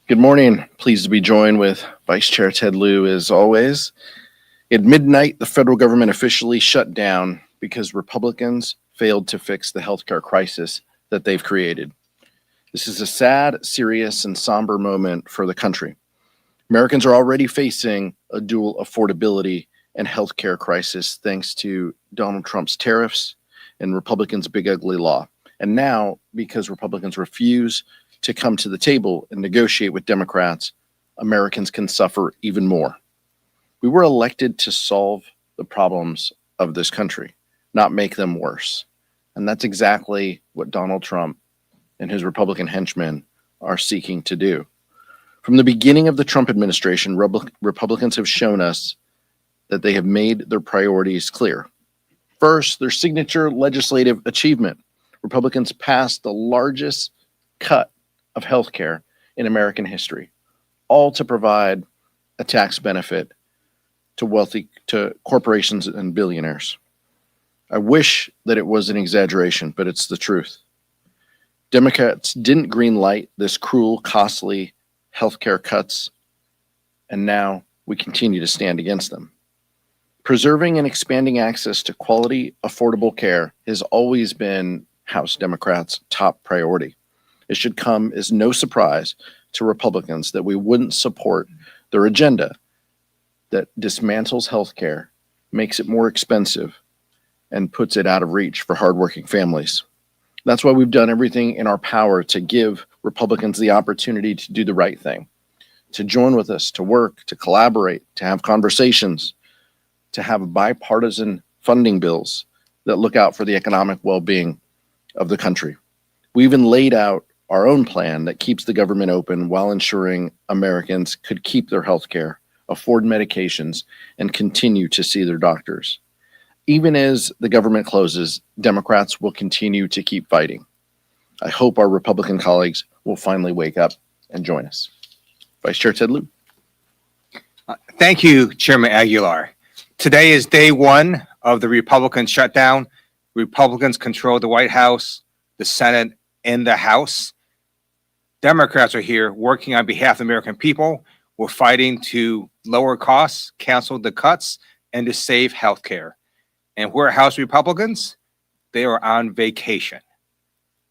Good morning. Pleased to be joined with Vice Chair Ted Lieu as always. At midnight, the federal government officially shut down because Republicans failed to fix the healthcare crisis that they've created. This is a sad, serious, and somber moment for the country. Americans are already facing a dual affordability and healthcare crisis thanks to Donald Trump's tariffs and Republicans' big ugly law. And now, because Republicans refuse to come to the table and negotiate with Democrats, Americans can suffer even more. We were elected to solve the problems of this country, not make them worse. And that's exactly what Donald Trump and his Republican henchmen are seeking to do. From the beginning of the Trump administration, Republicans have shown us that they have made their priorities clear. First, their signature legislative achievement. Republicans passed the largest cut of healthcare in American history, all to provide a tax benefit to corporations and billionaires. I wish that it was an exaggeration, but it's the truth. Democrats didn't greenlight this cruel, costly healthcare cuts, and now we continue to stand against them. Preserving and expanding access to quality, affordable care has always been House Democrats' top priority. It should come as no surprise to Republicans that we wouldn't support their agenda that dismantles healthcare, makes it more expensive, and puts it out of reach for hardworking families. That's why we've done everything in our power to give Republicans the opportunity to do the right thing, to join with us, to work, to collaborate, to have conversations, to have bipartisan funding bills that look out for the economic well-being of the country. We even laid out our own plan that keeps the government open while ensuring Americans could keep their health care, afford medications, and continue to see their doctors. Even as the government closes, Democrats will continue to keep fighting. I hope our Republican colleagues will finally wake up and join us. Vice Chair Ted Lieu. Thank you, Chairman Aguilar. Today is day one of the Republican shutdown. Republicans control the White House, the Senate, and the House. Democrats are here working on behalf of the American people. We're fighting to lower costs, cancel the cuts, and to save health care. And where are House Republicans? They are on vacation.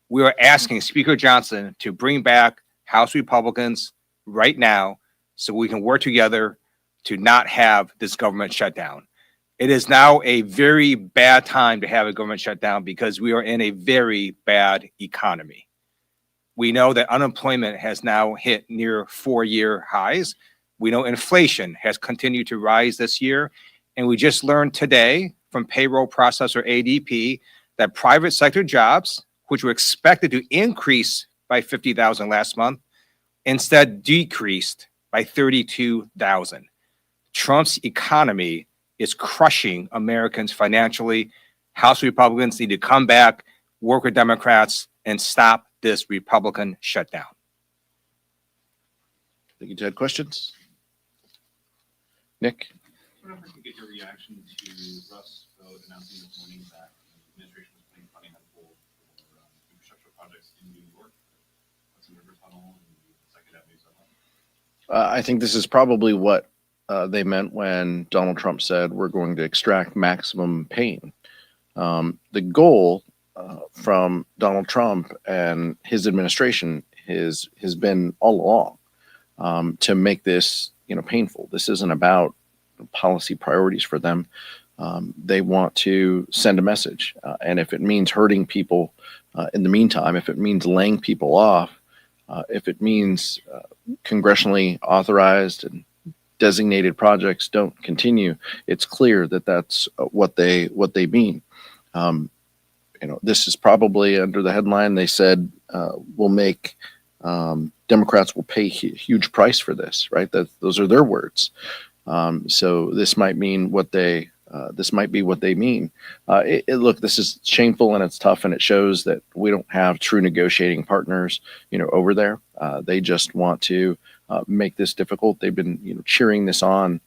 We are asking Speaker Johnson to bring back House Republicans right now so we can work together to not have this government shutdown. It is now a very bad time to have a government shutdown because we are in a very bad economy. We know that unemployment has now hit near 4-year highs. We know inflation has continued to rise this year. And we just learned today from payroll processor ADP that private sector jobs, which were expected to increase by 50,000 last month, instead decreased by 32,000. Trump's economy is crushing Americans financially. House Republicans need to come back, work with Democrats, and stop this Republican shutdown. Thank you, Ted. Questions? Nick? I wonder if I can get your reaction to Russ vote announcing this morning that the administration was putting funding on hold for infrastructure projects in New York, Hudson River Tunnel and Second Avenue Subway. I think this is probably what they meant when Donald Trump said we're going to extract maximum pain. The goal from Donald Trump and his administration has been all along to make this painful. This isn't about policy priorities for them. They want to send a message, and if it means hurting people in the meantime, if it means laying people off, if it means congressionally authorized and designated projects don't continue, it's clear that that's what they mean. This is probably under the headline they said will make Democrats will pay a huge price for this, right? Those are their words. So this might mean what they be what they mean. Look, this is shameful and it's tough, and it shows that we don't have true negotiating partners, over there. They just want to make this difficult. They've been, cheering this on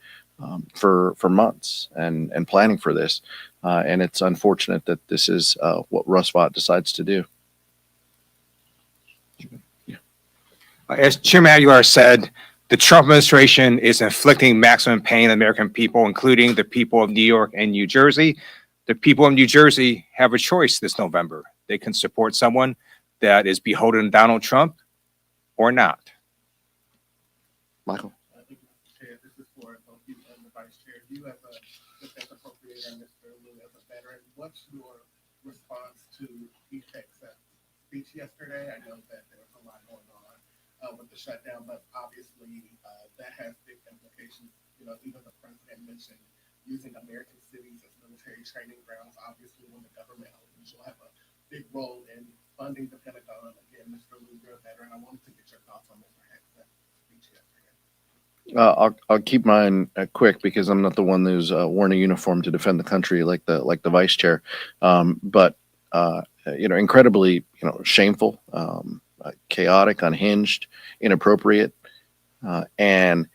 for months and planning for this. And it's unfortunate that this is what Russ Vought decides to do. Yeah. As Chairman Aguilar said, the Trump administration is inflicting maximum pain on the American people, including the people of New York and New Jersey. The people of New Jersey have a choice this November. They can support someone that is beholden to Donald Trump or not. Michael? Thank you, Mr. Chair. This is for both you and the Vice Chair. You as a defense appropriator and Mr. Lieu as a veteran, what's your response to Effect's speech yesterday? I know that there was a lot going on with the shutdown, but obviously that has big implications. You know, even the president mentioned using American cities as military training grounds. Obviously, when the government opens, you'll have a big role in funding the Pentagon. Again, Mr. Lieu, you're a veteran. I wanted to get your thoughts on Mr. Hegseth's speech yesterday. I'll keep mine quick because I'm not the one who's worn a uniform to defend the country like the vice chair. But incredibly, shameful, chaotic, unhinged, inappropriate, and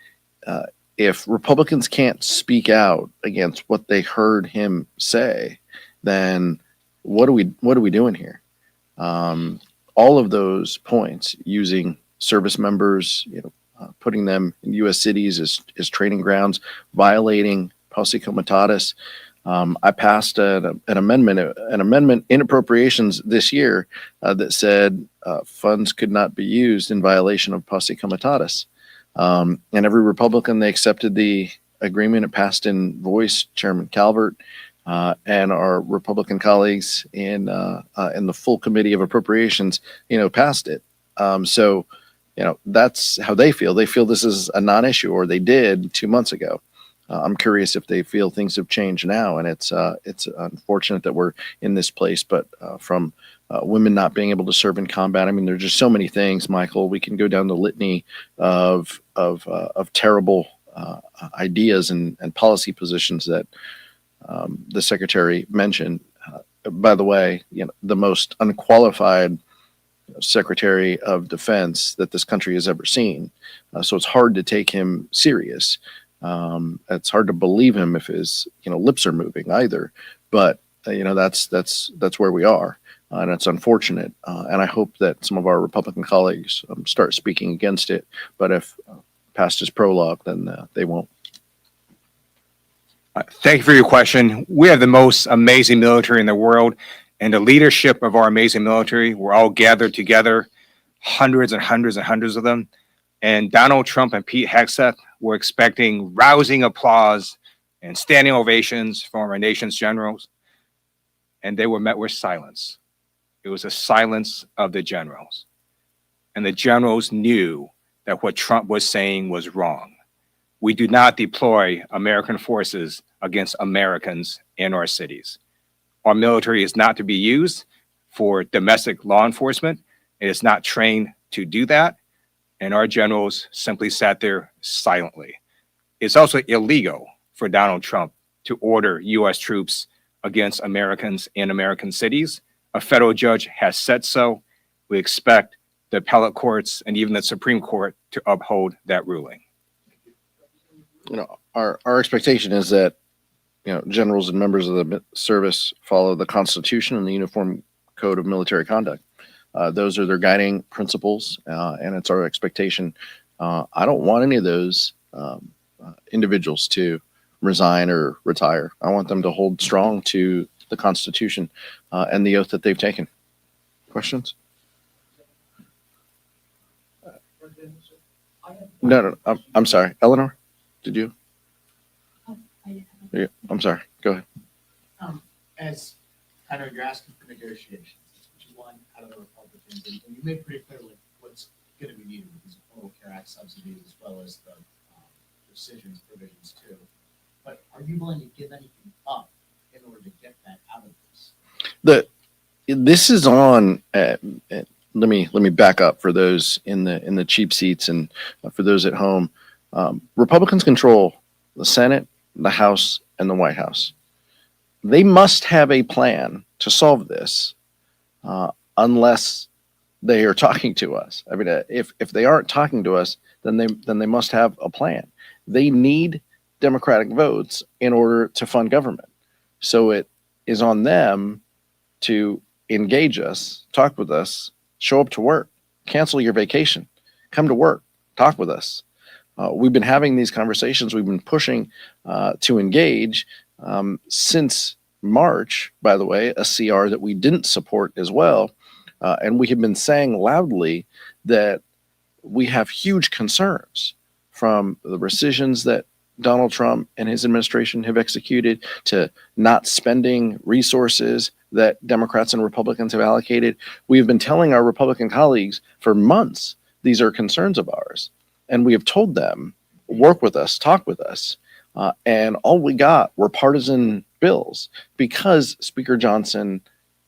if Republicans can't speak out against what they heard him say, then what are we doing here? All of those points, using service members, putting them in U.S. cities as training grounds, violating Posse Comitatus. I passed an amendment in appropriations this year that said funds could not be used in violation of Posse Comitatus. And every Republican, they accepted the agreement. It passed in voice. Chairman Calvert and our Republican colleagues in the full committee of appropriations, passed it. So that's how they feel. They feel this is a non-issue, or they did 2 months ago. I'm curious if they feel things have changed now, and it's unfortunate that we're in this place. But from women not being able to serve in combat, I mean, there's just so many things, Michael. We can go down the litany of terrible ideas and policy positions that the secretary mentioned. By the way, the most unqualified Secretary of Defense that this country has ever seen. So it's hard to take him serious. It's hard to believe him if his lips are moving either. But that's where we are, and it's unfortunate. And I hope that some of our Republican colleagues start speaking against it. But if past his prologue, then they won't. Thank you for your question. We have the most amazing military in the world, and the leadership of our amazing military, we're all gathered together, hundreds and hundreds and hundreds of them. And Donald Trump and Pete Hegseth were expecting rousing applause and standing ovations from our nation's generals, and they were met with silence. It was a silence of the generals. And the generals knew that what Trump was saying was wrong. We do not deploy American forces against Americans in our cities. Our military is not to be used for domestic law enforcement. It is not trained to do that. And our generals simply sat there silently. It's also illegal for Donald Trump to order U.S. troops against Americans in American cities. A federal judge has said so. We expect the appellate courts and even the Supreme Court to uphold that ruling. Our expectation is that generals and members of the service follow the Constitution and the Uniform Code of Military Conduct. Those are their guiding principles, and it's our expectation. I don't want any of those individuals to resign or retire. I want them to hold strong to the Constitution and the oath that they've taken. Questions? No, I'm sorry. Eleanor, did you? Yeah, I'm sorry. Go ahead. As I know you're asking for negotiations, which you want out of the Republicans, and you made pretty clear what's going to be needed with these Affordable Care Act subsidies as well as the decisions provisions too. But are you willing to give anything up in order to get that out of this? This is on. Let me back up for those in the cheap seats and for those at home. Republicans control the Senate, the House, and the White House. They must have a plan to solve this, unless they are talking to us. I mean, if they aren't talking to us, then they must have a plan. They need Democratic votes in order to fund government. So it is on them to engage us, talk with us, show up to work, cancel your vacation, come to work, talk with us. We've been having these conversations. We've been pushing to engage since March, by the way, a CR that we didn't support as well. And we have been saying loudly that we have huge concerns from the rescissions that Donald Trump and his administration have executed to not spending resources that Democrats and Republicans have allocated. We've been telling our Republican colleagues for months these are concerns of ours. And we have told them, work with us, talk with us. And all we got were partisan bills because Speaker Johnson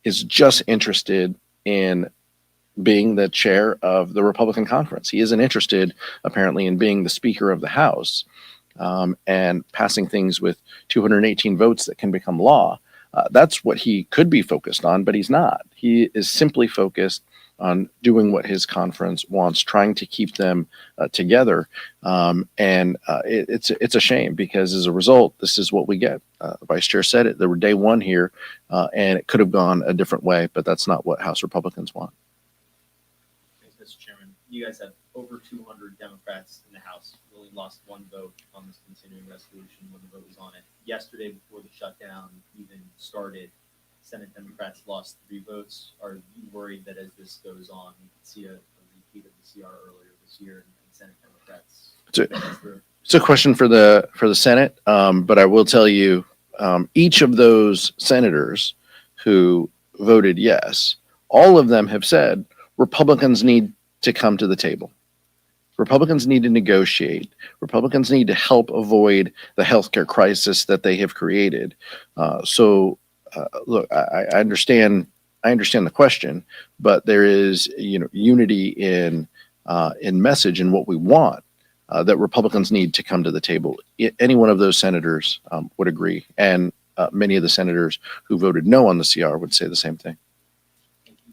is just interested in being the chair of the Republican conference. He isn't interested, apparently, in being the Speaker of the House and passing things with 218 votes that can become law. That's what he could be focused on, but he's not. He is simply focused on doing what his conference wants, trying to keep them together. It's a shame because as a result, this is what we get. The Vice Chair said it. There were day one here, and it could have gone a different way, but that's not what House Republicans want. Thanks, Mr. Chairman. You guys have over 200 Democrats in the House. You only lost one vote on this continuing resolution when the vote was on it. Yesterday, before the shutdown even started, Senate Democrats lost 3 votes. Are you worried that as this goes on, we could see a repeat of the CR earlier this year and Senate Democrats? It's a question for the Senate, but I will tell you, each of those senators who voted yes, all of them have said Republicans need to come to the table. Republicans need to negotiate. Republicans need to help avoid the healthcare crisis that they have created. Look, I understand the question, but there is, unity in message and what we want that Republicans need to come to the table. Any one of those senators would agree, and many of the senators who voted no on the CR would say the same thing. Thank you.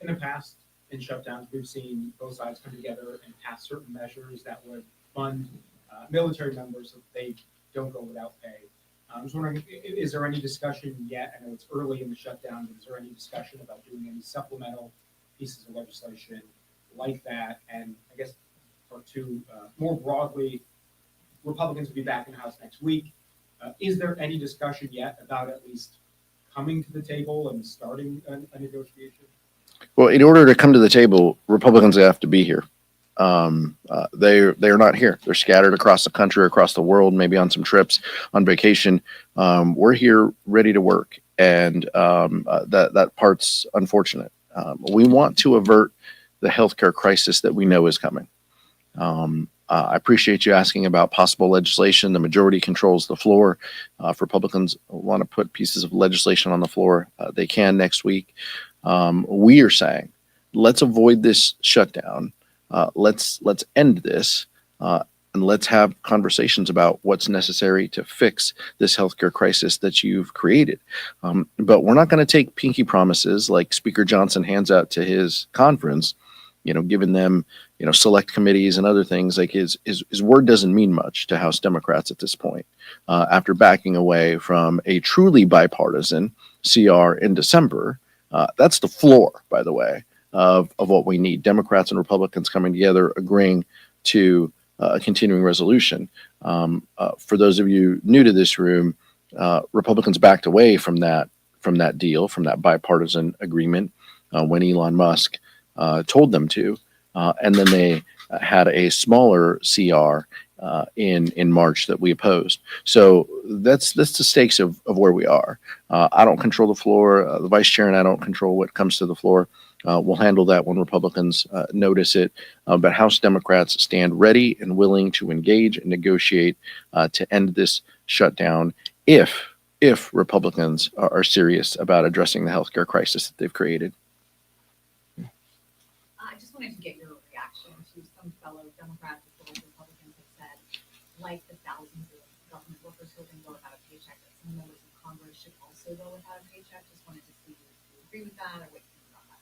In the past, in shutdowns, we've seen both sides come together and pass certain measures that would fund military members so they don't go without pay. I was wondering, is there any discussion yet? I know it's early in the shutdown, but is there any discussion about doing any supplemental pieces of legislation like that? And I guess, or two, more broadly, Republicans will be back in the House next week. Is there any discussion yet about at least coming to the table and starting a negotiation? Well, in order to come to the table, Republicans have to be here. They are not here. They're scattered across the country, across the world, maybe on some trips, on vacation. We're here ready to work, and that part's unfortunate. We want to avert the healthcare crisis that we know is coming. I appreciate you asking about possible legislation. The majority controls the floor. If Republicans want to put pieces of legislation on the floor, they can next week. We are saying, let's avoid this shutdown. Let's end this and let's have conversations about what's necessary to fix this healthcare crisis that you've created. But we're not going to take pinky promises like Speaker Johnson hands out to his conference, giving them, select committees and other things. Like his word doesn't mean much to House Democrats at this point. After backing away from a truly bipartisan CR in December, that's the floor, by the way, of what we need. Democrats and Republicans coming together, agreeing to a continuing resolution. For those of you new to this room, Republicans backed away from that deal, from that bipartisan agreement when Elon Musk told them to, and then they had a smaller CR in March that we opposed. So that's the stakes of where we are. I don't control the floor. The Vice Chair and I don't control what comes to the floor. We'll handle that when Republicans notice it. But House Democrats stand ready and willing to engage and negotiate to end this shutdown if Republicans are serious about addressing the healthcare crisis that they've created. I just wanted to get your reaction to some fellow Democrats as well as Republicans have said, like the thousands of government workers who have been going without a paycheck, that some members of Congress should also go without a paycheck. Just wanted to see if you agree with that or what you think about that.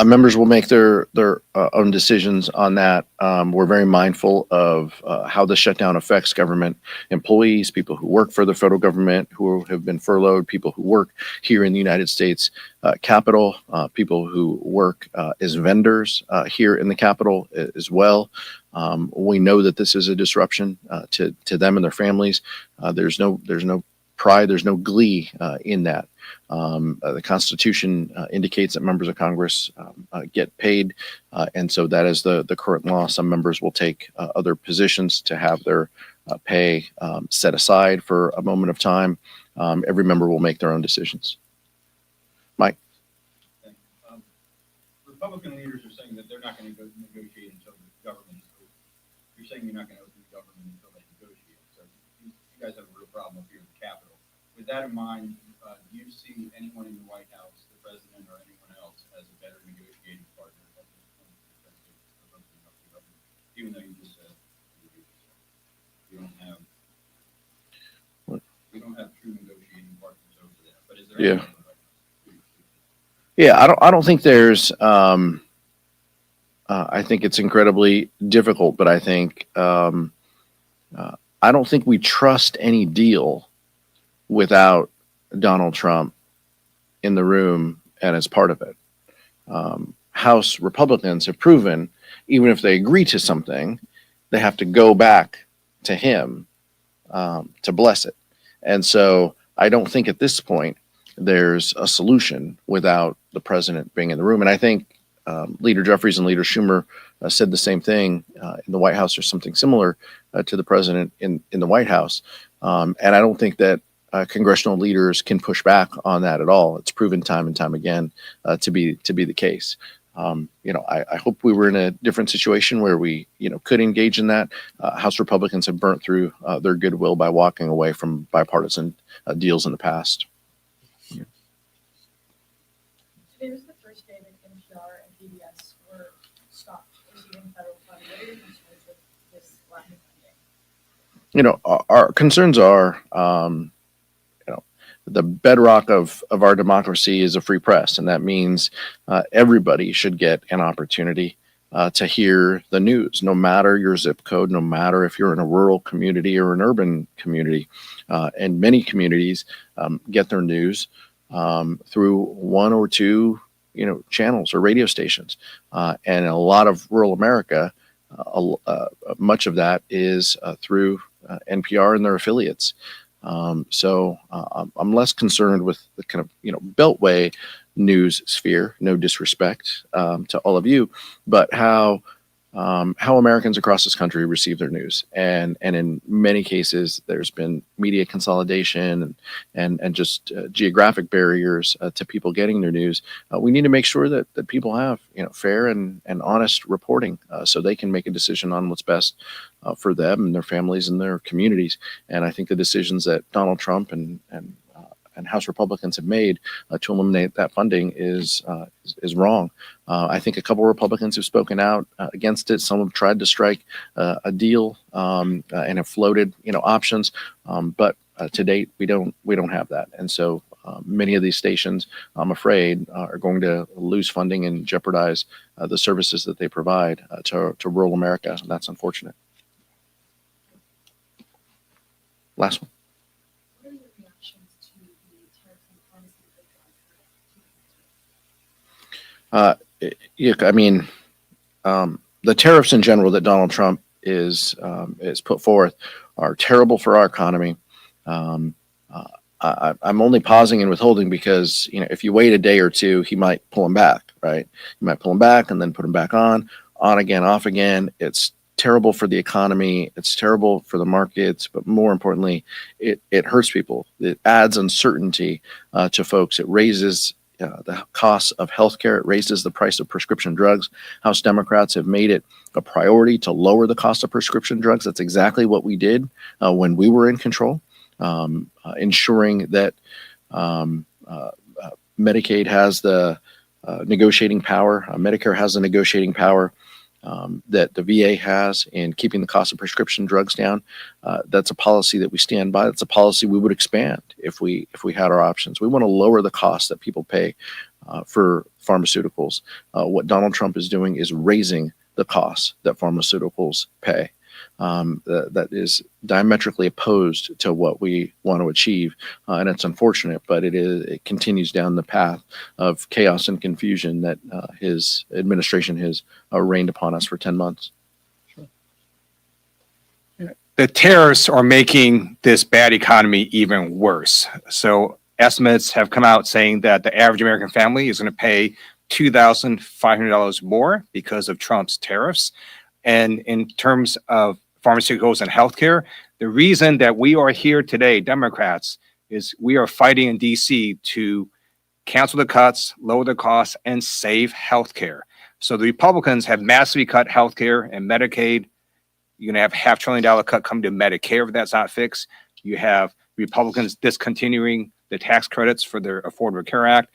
Members will make their own decisions on that. We're very mindful of how the shutdown affects government employees, people who work for the federal government who have been furloughed, people who work here in the United States Capitol, people who work as vendors here in the Capitol as well. We know that this is a disruption to them and their families. There's no pride, there's no glee in that. The Constitution indicates that members of Congress get paid, and so that is the current law. Some members will take other positions to have their pay set aside for a moment of time. Every member will make their own decisions. Mike? Thank you. Republican leaders are saying that they're not going to go negotiate until the government is open. You're saying you're not going to open the government until they negotiate. So you guys have a real problem up here in the Capitol. With that in mind, do you see anyone in the White House, the president or anyone else, as a better negotiating partner at this point in terms of opening up the government? Even though you just said we don't have true negotiating partners over there. But is there anyone in the White House? Yeah, I don't think there's. I think it's incredibly difficult, but I think I don't think we trust any deal without Donald Trump in the room and as part of it. House Republicans have proven, even if they agree to something, they have to go back to him to bless it. And so I don't think at this point there's a solution without the president being in the room. And I think Leader Jeffries and Leader Schumer said the same thing in the White House, or something similar to the president in the White House. And I don't think that congressional leaders can push back on that at all. It's proven time and time again to be the case. I hope we were in a different situation where we, could engage in that. House Republicans have burnt through their goodwill by walking away from bipartisan deals in the past. Today was the first day that NPR and PBS were stopped receiving federal funding. What are your concerns with this lack of funding? Our concerns are, the bedrock of our democracy is a free press, and that means everybody should get an opportunity to hear the news, no matter your zip code, no matter if you're in a rural community or an urban community. And many communities get their news through one or two, channels or radio stations. And in a lot of rural America, much of that is through NPR and their affiliates. So I'm less concerned with the kind of, Beltway news sphere, no disrespect to all of you, but how Americans across this country receive their news. And in many cases, there's been media consolidation and just geographic barriers to people getting their news. We need to make sure that people have, fair and honest reporting so they can make a decision on what's best for them and their families and their communities. And I think the decisions that Donald Trump and House Republicans have made to eliminate that funding is wrong. I think a couple of Republicans have spoken out against it. Some have tried to strike a deal and have floated, options. But to date, we don't have that. And so many of these stations, I'm afraid, are going to lose funding and jeopardize the services that they provide to rural America. And that's unfortunate. Last one. What are your reactions to the tariffs on pharmaceutical drugs? The tariffs in general that Donald Trump is put forth are terrible for our economy. I'm only pausing and withholding because, if you wait a day or two, he might pull them back, right? He might pull them back and then put them back on again, off again. It's terrible for the economy. It's terrible for the markets, but more importantly, it hurts people. It adds uncertainty to folks. It raises the cost of healthcare. It raises the price of prescription drugs. House Democrats have made it a priority to lower the cost of prescription drugs. That's exactly what we did when we were in control, ensuring that Medicaid has the negotiating power. Medicare has the negotiating power that the VA has in keeping the cost of prescription drugs down. That's a policy that we stand by. That's a policy we would expand if we had our options. We want to lower the cost that people pay for pharmaceuticals. What Donald Trump is doing is raising the costs that pharmaceuticals pay. That is diametrically opposed to what we want to achieve, and it's unfortunate, but it continues down the path of chaos and confusion that his administration has rained upon us for 10 months. The tariffs are making this bad economy even worse. So estimates have come out saying that the average American family is going to pay $2,500 more because of Trump's tariffs. And in terms of pharmaceuticals and healthcare, the reason that we are here today, Democrats, is we are fighting in DC to cancel the cuts, lower the costs, and save healthcare. So the Republicans have massively cut healthcare and Medicaid. You're going to have $500 billion cut coming to Medicare if that's not fixed. You have Republicans discontinuing the tax credits for their Affordable Care Act.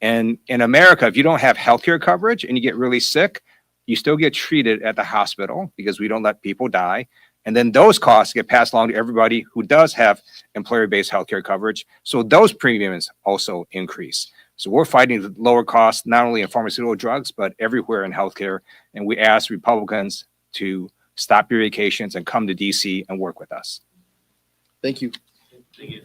And in America, if you don't have healthcare coverage and you get really sick, you still get treated at the hospital because we don't let people die. And then those costs get passed along to everybody who does have employer-based healthcare coverage. So those premiums also increase. So we're fighting to lower costs, not only in pharmaceutical drugs, but everywhere in healthcare. And we ask Republicans to stop your vacations and come to DC and work with us. Thank you. Thank you.